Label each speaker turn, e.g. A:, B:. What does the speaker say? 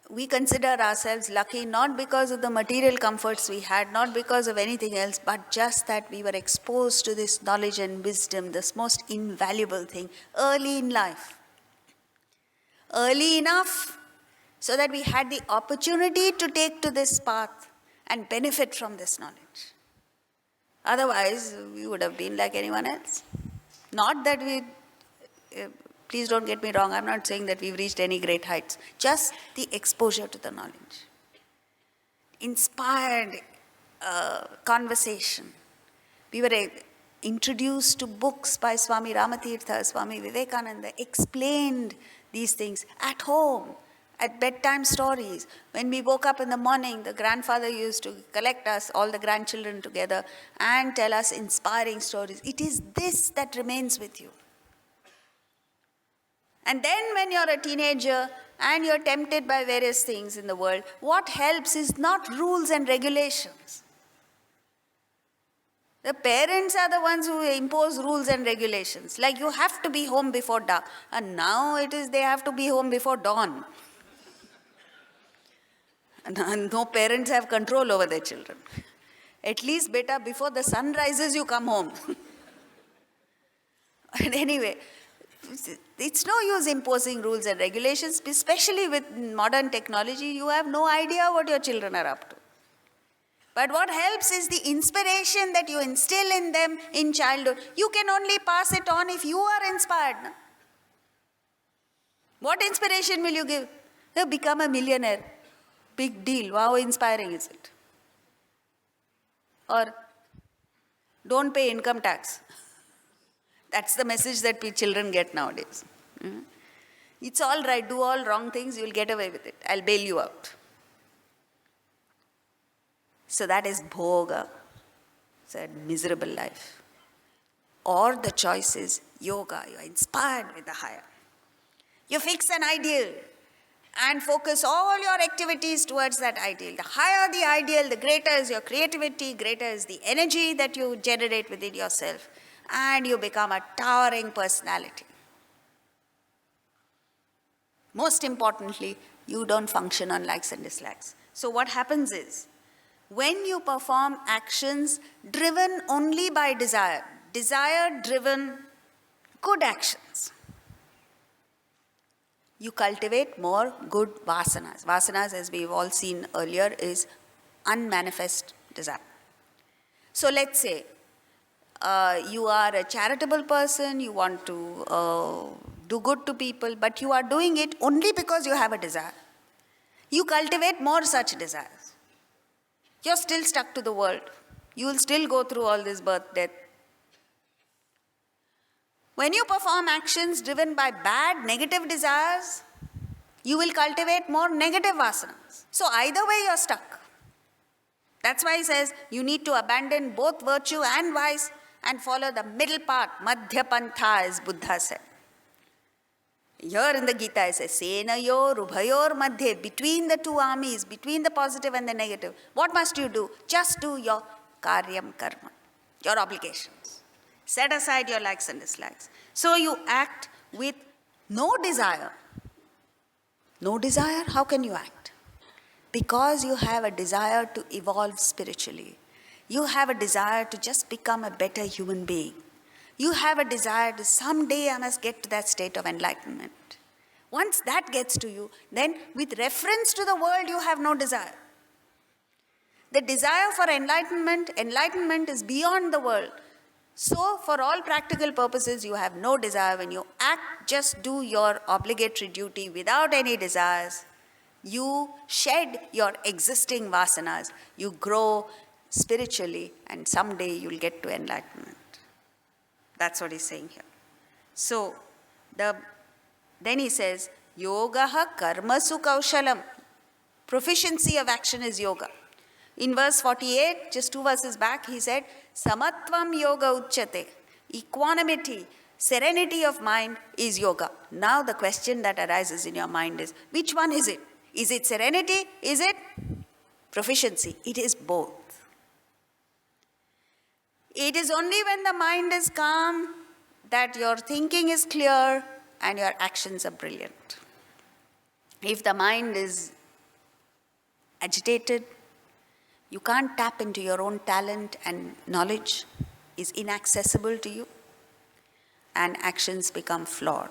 A: we consider ourselves lucky not because of the material comforts we had, not because of anything else, but just that we were exposed to this knowledge and wisdom, this most invaluable thing, early in life. Early enough so that we had the opportunity to take to this path and benefit from this knowledge. Otherwise, we would have been like anyone else. Not that we, please don't get me wrong, I'm not saying that we've reached any great heights, just the exposure to the knowledge. Inspired conversation. We were introduced to books by Swami Ramatirtha, Swami Vivekananda, explained these things at home, at bedtime stories. When we woke up in the morning, the grandfather used to collect us, all the grandchildren together, and tell us inspiring stories. It is this that remains with you. And then when you're a teenager and you're tempted by various things in the world, what helps is not rules and regulations. The parents are the ones who impose rules and regulations. Like you have to be home before dark. And now it is they have to be home before dawn. And no parents have control over their children. At least, beta, before the sun rises, you come home. And anyway, it's no use imposing rules and regulations, especially with modern technology. You have no idea what your children are up to. But what helps is the inspiration that you instill in them in childhood. You can only pass it on if you are inspired. No? What inspiration will you give? You become a millionaire. Big deal. How inspiring is it? Or don't pay income tax. That's the message that children get nowadays. It's all right. Do all wrong things. You'll get away with it. I'll bail you out. So that is bhoga. It's a miserable life. Or the choice is yoga. You are inspired with the higher. You fix an ideal and focus all your activities towards that ideal. The higher the ideal, the greater is your creativity, greater is the energy that you generate within yourself, and you become a towering personality. Most importantly, you don't function on likes and dislikes. So what happens is, when you perform actions driven only by desire, desire-driven good actions, you cultivate more good vasanas. Vasanas, as we've all seen earlier, is unmanifest desire. So let's say you are a charitable person, you want to do good to people, but you are doing it only because you have a desire. You cultivate more such desires. You're still stuck to the world. You will still go through all this birth, death. When you perform actions driven by bad, negative desires, you will cultivate more negative vasanas. So either way you're stuck. That's why he says you need to abandon both virtue and vice and follow the middle path, Madhya Pantha, as Buddha said. Here in the Gita it says, Senayor, Ubhayor Madhye, between the two armies, between the positive and the negative. What must you do? Just do your karyam karma, your obligations. Set aside your likes and dislikes. So you act with no desire. No desire? How can you act? Because you have a desire to evolve spiritually. You have a desire to just become a better human being. You have a desire to someday I must get to that state of enlightenment. Once that gets to you, then with reference to the world, you have no desire. The desire for enlightenment is beyond the world. So for all practical purposes, you have no desire. When you act, just do your obligatory duty without any desires. You shed your existing vasanas. You grow spiritually, and someday you'll get to enlightenment. That's what he's saying here. So, then he says, Yogaha karmasu kaushalam. Proficiency of action is yoga. In verse 48, just 2 verses back, he said, Samatvam yoga uchyate. Equanimity, serenity of mind is yoga. Now the question that arises in your mind is, which one is it? Is it serenity? Is it proficiency? It is both. It is only when the mind is calm that your thinking is clear and your actions are brilliant. If the mind is agitated, you can't tap into your own talent, and knowledge is inaccessible to you, and actions become flawed.